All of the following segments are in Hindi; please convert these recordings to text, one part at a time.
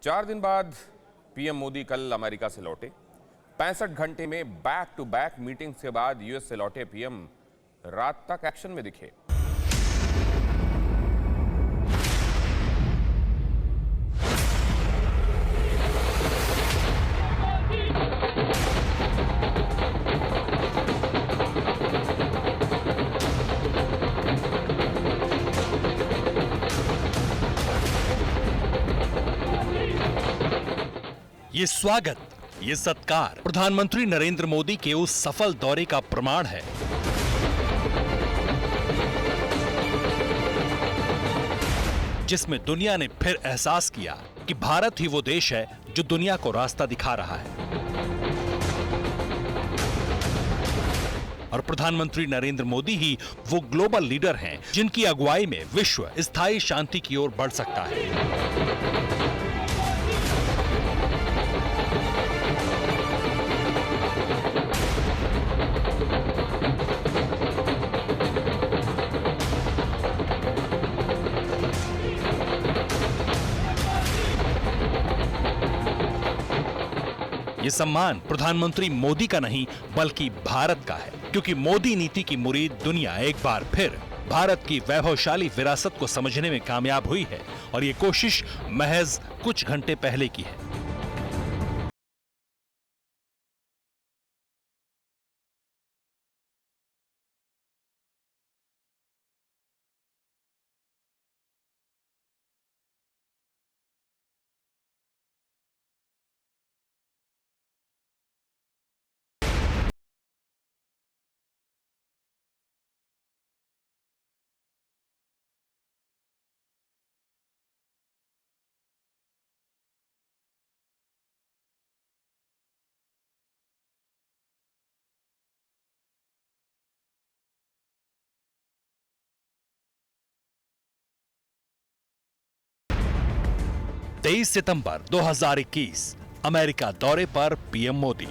4 दिन बाद पीएम मोदी कल अमेरिका से लौटे। 65 घंटे में बैक टू बैक मीटिंग्स के बाद यूएस से लौटे पीएम रात तक एक्शन में दिखे। ये स्वागत, ये सत्कार प्रधानमंत्री नरेंद्र मोदी के उस सफल दौरे का प्रमाण है जिसमें दुनिया ने फिर एहसास किया कि भारत ही वो देश है जो दुनिया को रास्ता दिखा रहा है। और प्रधानमंत्री नरेंद्र मोदी ही वो ग्लोबल लीडर हैं जिनकी अगुवाई में विश्व स्थायी शांति की ओर बढ़ सकता है। ये सम्मान प्रधानमंत्री मोदी का नहीं बल्कि भारत का है, क्योंकि मोदी नीति की मुरीद दुनिया एक बार फिर भारत की वैभवशाली विरासत को समझने में कामयाब हुई है और ये कोशिश महज कुछ घंटे पहले की है। तेईस सितंबर 2021 अमेरिका दौरे पर पीएम मोदी।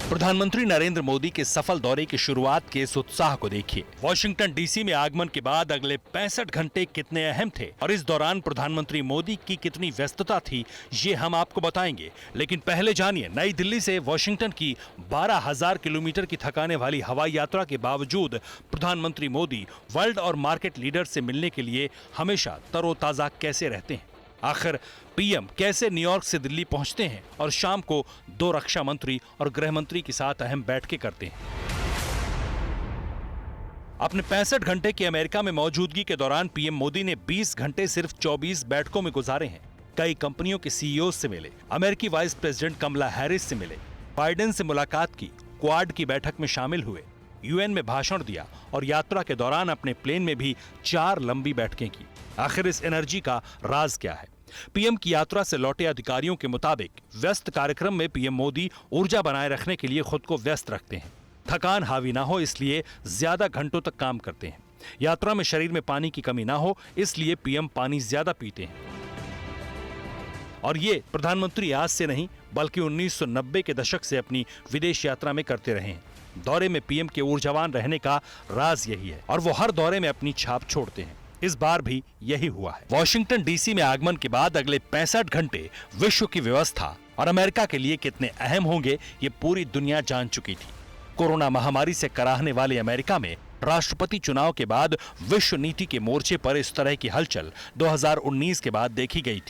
प्रधानमंत्री नरेंद्र मोदी के सफल दौरे की शुरुआत के इस उत्साह को देखिए। वॉशिंगटन डीसी में आगमन के बाद अगले 65 घंटे कितने अहम थे और इस दौरान प्रधानमंत्री मोदी की कितनी व्यस्तता थी, ये हम आपको बताएंगे। लेकिन पहले जानिए, नई दिल्ली से वॉशिंगटन की 12,000 किलोमीटर की थकाने वाली हवाई यात्रा के बावजूद प्रधानमंत्री मोदी वर्ल्ड और मार्केट लीडर से मिलने के लिए हमेशा तरोताजा कैसे रहते हैं। आखिर पीएम कैसे न्यूयॉर्क से दिल्ली पहुंचते हैं और शाम को 2 रक्षा मंत्री और गृह मंत्री के साथ अहम बैठकें करते हैं। अपने 65 घंटे की अमेरिका में मौजूदगी के दौरान पीएम मोदी ने 20 घंटे सिर्फ 24 बैठकों में गुजारे हैं। कई कंपनियों के सीईओ से मिले, अमेरिकी वाइस प्रेसिडेंट कमला हैरिस से मिले, बाइडेन से मुलाकात की, क्वाड की बैठक में शामिल हुए, यूएन में भाषण दिया और यात्रा के दौरान अपने प्लेन में भी 4 लंबी बैठकें की। आखिर इस एनर्जी का राज क्या है? पीएम की यात्रा से लौटे अधिकारियों के मुताबिक व्यस्त कार्यक्रम में पीएम मोदी ऊर्जा बनाए रखने के लिए खुद को व्यस्त रखते हैं। थकान हावी ना हो इसलिए ज्यादा घंटों तक काम करते हैं। यात्रा में शरीर में पानी की कमी ना हो इसलिए पीएम पानी ज्यादा पीते हैं। और ये प्रधानमंत्री आज से नहीं बल्कि 1990 के दशक से अपनी विदेश यात्रा में करते रहे हैं। दौरे में पीएम के ऊर्जावान रहने का राज यही है और वो हर दौरे में अपनी छाप छोड़ते हैं। इस बार भी यही हुआ है। वॉशिंगटन डीसी में आगमन के बाद अगले 65 घंटे विश्व की व्यवस्था और अमेरिका के लिए कितने अहम होंगे ये पूरी दुनिया जान चुकी थी। कोरोना महामारी से कराहने वाले अमेरिका में राष्ट्रपति चुनाव के बाद विश्व नीति के मोर्चे पर इस तरह की हलचल 2019 के बाद देखी गई थी।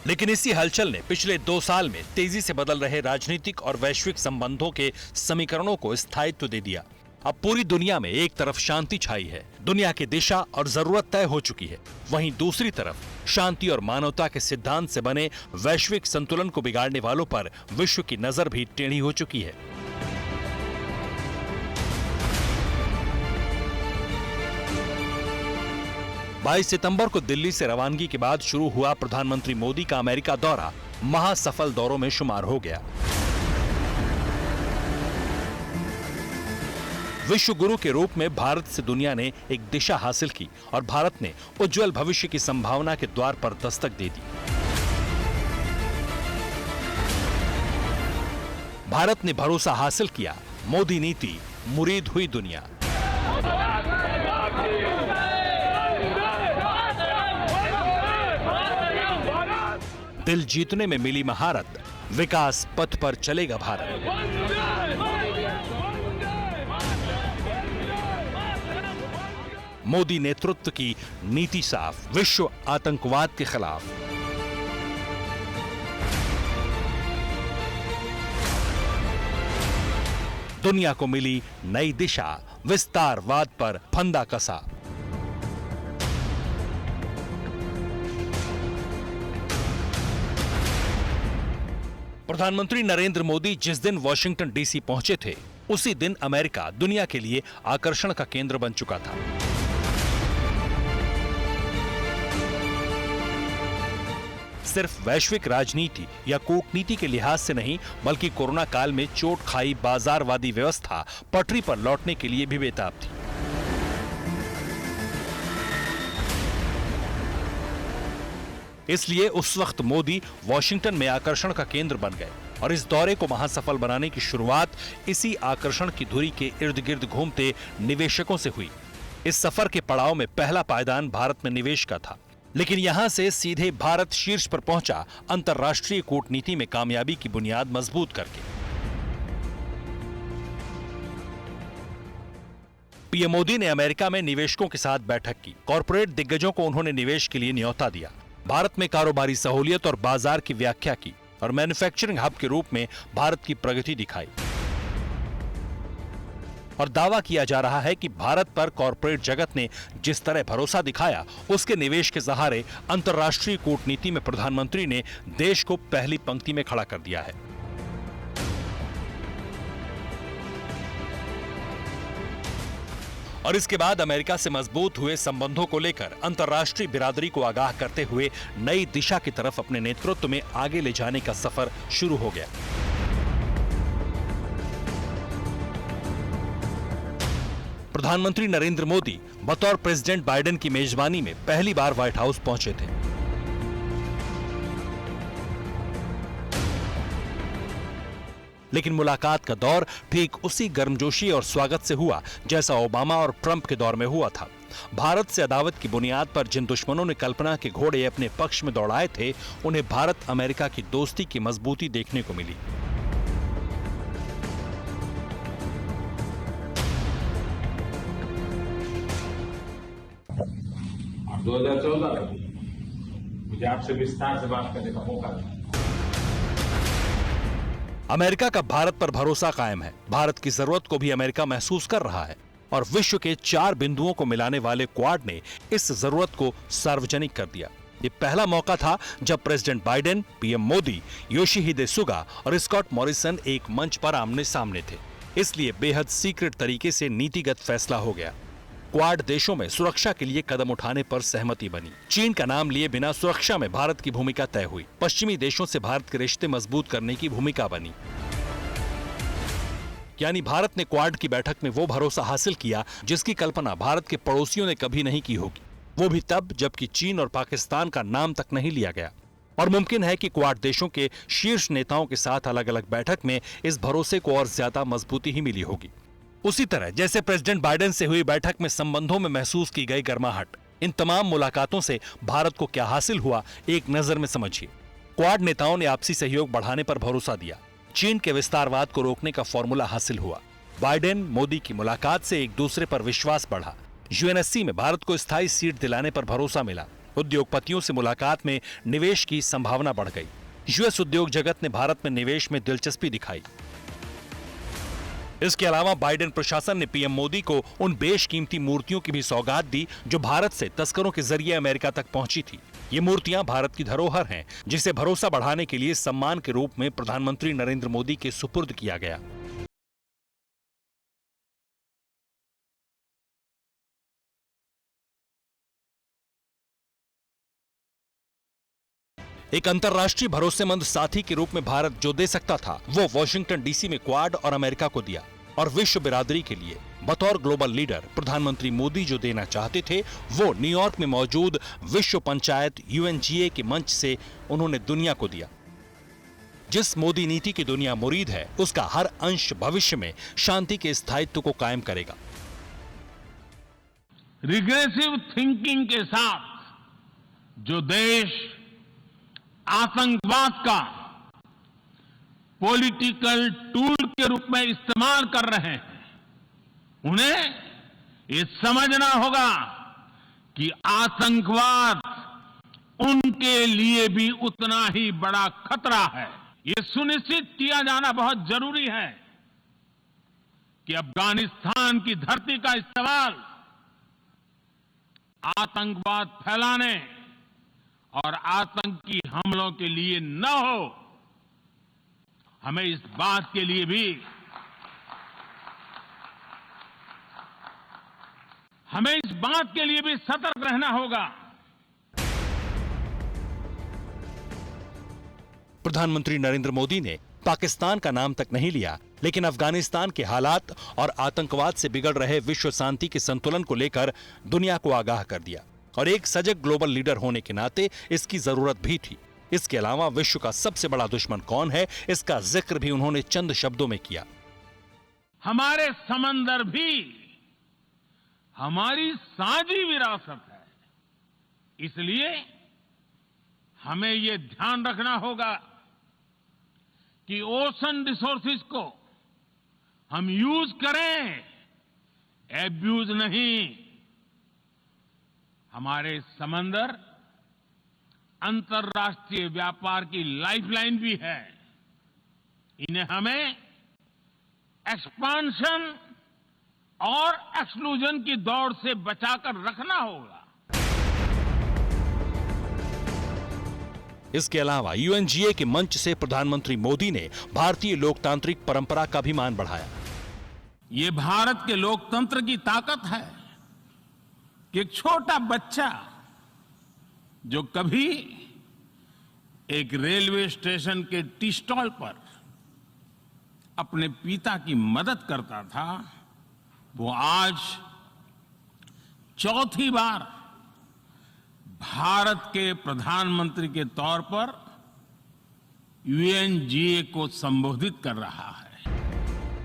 लेकिन इसी हलचल ने पिछले 2 साल में तेजी से बदल रहे राजनीतिक और वैश्विक संबंधों के समीकरणों को स्थायित्व दे दिया। अब पूरी दुनिया में एक तरफ शांति छाई है, दुनिया की दिशा और जरूरत तय हो चुकी है, वहीं दूसरी तरफ शांति और मानवता के सिद्धांत से बने वैश्विक संतुलन को बिगाड़ने वालों पर विश्व की नजर भी टेढ़ी हो चुकी है। 22 सितंबर को दिल्ली से रवानगी के बाद शुरू हुआ प्रधानमंत्री मोदी का अमेरिका दौरा महासफल दौरों में शुमार हो गया। विश्व गुरु के रूप में भारत से दुनिया ने एक दिशा हासिल की और भारत ने उज्जवल भविष्य की संभावना के द्वार पर दस्तक दे दी। भारत ने भरोसा हासिल किया, मोदी नीति मुरीद हुई दुनिया। दिल जीतने में मिली महारत, विकास पथ पर चलेगा भारत। मोदी नेतृत्व की नीति साफ, विश्व आतंकवाद के खिलाफ। दुनिया को मिली नई दिशा, विस्तारवाद पर फंदा कसा। प्रधानमंत्री नरेंद्र मोदी जिस दिन वॉशिंगटन डीसी पहुंचे थे, उसी दिन अमेरिका दुनिया के लिए आकर्षण का केंद्र बन चुका था। सिर्फ वैश्विक राजनीति या कूटनीति के लिहाज से नहीं, बल्कि कोरोना काल में चोट खाई बाजारवादी व्यवस्था पटरी पर लौटने के लिए भी बेताब थी। इसलिए उस वक्त मोदी वॉशिंगटन में आकर्षण का केंद्र बन गए और इस दौरे को महासफल बनाने की शुरुआत इसी आकर्षण की धुरी के इर्द गिर्द घूमते निवेशकों से हुई। इस सफर के पड़ाव में पहला पायदान भारत में निवेश का था, लेकिन यहां से सीधे भारत शीर्ष पर पहुंचा अंतर्राष्ट्रीय कूटनीति में कामयाबी की बुनियाद मजबूत करके। पीएम मोदी ने अमेरिका में निवेशकों के साथ बैठक की। कॉरपोरेट दिग्गजों को उन्होंने निवेश के लिए न्योता दिया, भारत में कारोबारी सहूलियत और बाजार की व्याख्या की और मैन्युफैक्चरिंग हब के रूप में भारत की प्रगति दिखाई। और दावा किया जा रहा है कि भारत पर कॉरपोरेट जगत ने जिस तरह भरोसा दिखाया, उसके निवेश के सहारे अंतर्राष्ट्रीय कूटनीति में प्रधानमंत्री ने देश को पहली पंक्ति में खड़ा कर दिया है। और इसके बाद अमेरिका से मजबूत हुए संबंधों को लेकर अंतर्राष्ट्रीय बिरादरी को आगाह करते हुए नई दिशा की तरफ अपने नेतृत्व में आगे ले जाने का सफर शुरू हो गया। प्रधानमंत्री नरेंद्र मोदी बतौर प्रेसिडेंट बाइडेन की मेजबानी में पहली बार व्हाइट हाउस पहुंचे थे। लेकिन मुलाकात का दौर ठीक उसी गर्मजोशी और स्वागत से हुआ जैसा ओबामा और ट्रंप के दौर में हुआ था। भारत से अदावत की बुनियाद पर जिन दुश्मनों ने कल्पना के घोड़े अपने पक्ष में दौड़ाए थे, उन्हें भारत अमेरिका की दोस्ती की मजबूती देखने को मिली। और 2014 मुझे आपसे विस्तार से बात करने का मौका मिला। अमेरिका का भारत पर भरोसा कायम है। भारत की जरूरत को भी अमेरिका महसूस कर रहा है और विश्व के 4 बिंदुओं को मिलाने वाले क्वाड ने इस जरूरत को सार्वजनिक कर दिया। ये पहला मौका था जब president Biden, PM Modi, Yoshihide Suga और स्कॉट मॉरिसन एक मंच पर आमने सामने थे। इसलिए बेहद सीक्रेट तरीके से नीतिगत फैसला हो गया। क्वाड देशों में सुरक्षा के लिए कदम उठाने पर सहमति बनी। चीन का नाम लिए बिना सुरक्षा में भारत की भूमिका तय हुई। पश्चिमी देशों से भारत के रिश्ते मजबूत करने की भूमिका बनी। यानी भारत ने क्वाड की बैठक में वो भरोसा हासिल किया जिसकी कल्पना भारत के पड़ोसियों ने कभी नहीं की होगी, वो भी तब जबकि चीन और पाकिस्तान का नाम तक नहीं लिया गया। और मुमकिन है कि क्वाड देशों के शीर्ष नेताओं के साथ अलग अलग बैठक में इस भरोसे को और ज्यादा मजबूती ही मिली होगी। उसी तरह जैसे प्रेसिडेंट बाइडेन से हुई बैठक में संबंधों में महसूस की गई गर्माहट, इन तमाम मुलाकातों से भारत को क्या हासिल हुआ, एक नजर में समझिए। क्वाड नेताओं ने आपसी सहयोग बढ़ाने पर भरोसा दिया। चीन के विस्तारवाद को रोकने का फॉर्मूला हासिल हुआ। बाइडेन मोदी की मुलाकात से एक दूसरे पर विश्वास बढ़ा। यूएनएससी में भारत को स्थायी सीट दिलाने पर भरोसा मिला। उद्योगपतियों से मुलाकात में निवेश की संभावना बढ़ गई। यूएस उद्योग जगत ने भारत में निवेश में दिलचस्पी दिखाई। इसके अलावा बाइडेन प्रशासन ने पीएम मोदी को उन बेशकीमती मूर्तियों की भी सौगात दी जो भारत से तस्करों के जरिए अमेरिका तक पहुंची थी। ये मूर्तियां भारत की धरोहर हैं, जिसे भरोसा बढ़ाने के लिए सम्मान के रूप में प्रधानमंत्री नरेंद्र मोदी के सुपुर्द किया गया। एक अंतर्राष्ट्रीय भरोसेमंद साथी के रूप में भारत जो दे सकता था, वो वॉशिंगटन डीसी में क्वाड और अमेरिका को दिया। और विश्व बिरादरी के लिए बतौर ग्लोबल लीडर प्रधानमंत्री मोदी जो देना चाहते थे वो न्यूयॉर्क में मौजूद विश्व पंचायत UNGA के मंच से उन्होंने दुनिया को दिया। जिस मोदी नीति की दुनिया मुरीद है उसका हर अंश भविष्य में शांति के स्थायित्व को कायम करेगा। रिग्रेसिव थिंकिंग के साथ जो देश आतंकवाद का पॉलिटिकल टूल के रूप में इस्तेमाल कर रहे हैं, उन्हें ये समझना होगा कि आतंकवाद उनके लिए भी उतना ही बड़ा खतरा है। ये सुनिश्चित किया जाना बहुत जरूरी है कि अफगानिस्तान की धरती का इस्तेमाल आतंकवाद फैलाने और आतंकी हमलों के लिए न हो। हमें इस बात के लिए भी सतर्क रहना होगा। प्रधानमंत्री नरेंद्र मोदी ने पाकिस्तान का नाम तक नहीं लिया, लेकिन अफगानिस्तान के हालात और आतंकवाद से बिगड़ रहे विश्व शांति के संतुलन को लेकर दुनिया को आगाह कर दिया और एक सजग ग्लोबल लीडर होने के नाते इसकी जरूरत भी थी। इसके अलावा विश्व का सबसे बड़ा दुश्मन कौन है, इसका जिक्र भी उन्होंने चंद शब्दों में किया। हमारे समंदर भी हमारी साझी विरासत है, इसलिए हमें यह ध्यान रखना होगा कि ओशन रिसोर्सेज को हम यूज करें, एब्यूज नहीं। हमारे समंदर अंतर्राष्ट्रीय व्यापार की लाइफलाइन भी है। इन्हें हमें एक्सपांशन और एक्सक्लूजन की दौड़ से बचाकर रखना होगा। इसके अलावा UNGA के मंच से प्रधानमंत्री मोदी ने भारतीय लोकतांत्रिक परंपरा का भी मान बढ़ाया। ये भारत के लोकतंत्र की ताकत है कि एक छोटा बच्चा जो कभी एक रेलवे स्टेशन के टी स्टॉल पर अपने पिता की मदद करता था, वो आज चौथी बार भारत के प्रधानमंत्री के तौर पर UNGA को संबोधित कर रहा है।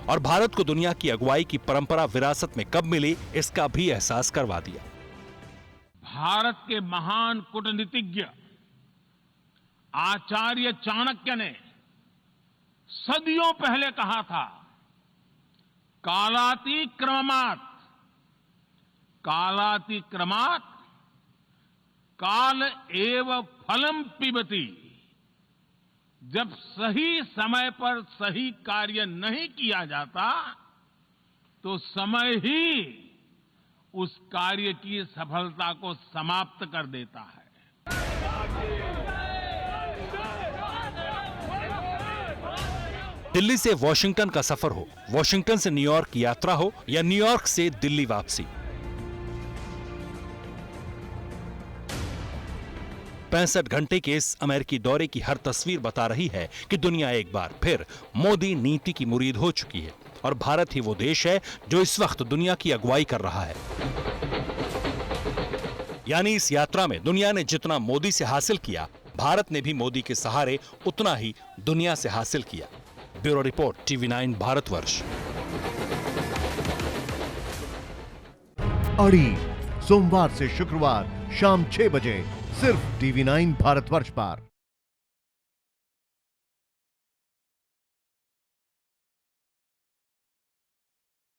और भारत को दुनिया की अगुवाई की परंपरा विरासत में कब मिली, इसका भी एहसास करवा दिया। भारत के महान कूटनीतिज्ञ आचार्य चाणक्य ने सदियों पहले कहा था, कालातिक्रमात् कालातिक्रमात् काल एव फलम पिबति। जब सही समय पर सही कार्य नहीं किया जाता तो समय ही उस कार्य की सफलता को समाप्त कर देता है। दिल्ली से वॉशिंगटन का सफर हो, वॉशिंगटन से न्यूयॉर्क की यात्रा हो या न्यूयॉर्क से दिल्ली वापसी, 65 घंटे के इस अमेरिकी दौरे की हर तस्वीर बता रही है कि दुनिया एक बार फिर मोदी नीति की मुरीद हो चुकी है और भारत ही वो देश है जो इस वक्त दुनिया की अगुवाई कर रहा है। यानी इस यात्रा में दुनिया ने जितना मोदी से हासिल किया, भारत ने भी मोदी के सहारे उतना ही दुनिया से हासिल किया। Bureau report, TV9 Bharatvarsh. अड़ी सोमवार से शुक्रवार शाम 6 बजे सिर्फ TV9 भारतवर्ष पर।